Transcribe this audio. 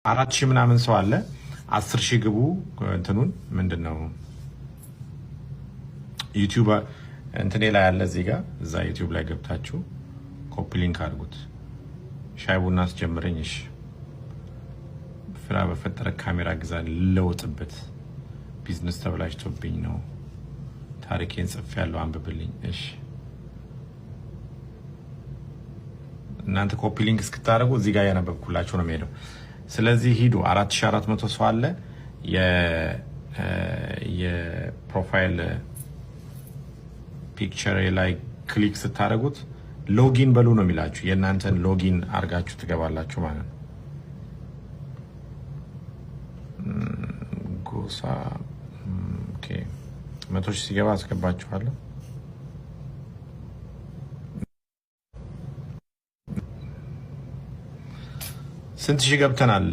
4000 ምናምን ሰው አለ 10000 ግቡ እንትኑን ምንድነው ዩቲዩብ እንትኔ ላይ አለ እዚህ ጋር እዛ ዩቲዩብ ላይ ገብታችሁ ኮፒ ሊንክ አድርጉት ሻይ ቡና አስጀምረኝ እሺ ፍራ በፈጠረ ካሜራ ግዛን ለውጥበት ቢዝነስ ተብላሽቶብኝ ነው ታሪኬን ጽፍ ያለው አንብብልኝ እሺ እናንተ ኮፒ ሊንክ እስክታረጉ እዚህ ጋር ያነበብኩላችሁ ነው የሚሄደው ስለዚህ ሂዱ 4400 ሰው አለ የፕሮፋይል ፒክቸር ላይ ክሊክ ስታረጉት ሎጊን በሉ ነው የሚላችሁ የእናንተን ሎጊን አርጋችሁ ትገባላችሁ ማለት ነው ጎሳ ኦኬ 100,000 ሲገባ አስገባችኋለሁ ስንት ሺህ ገብተናል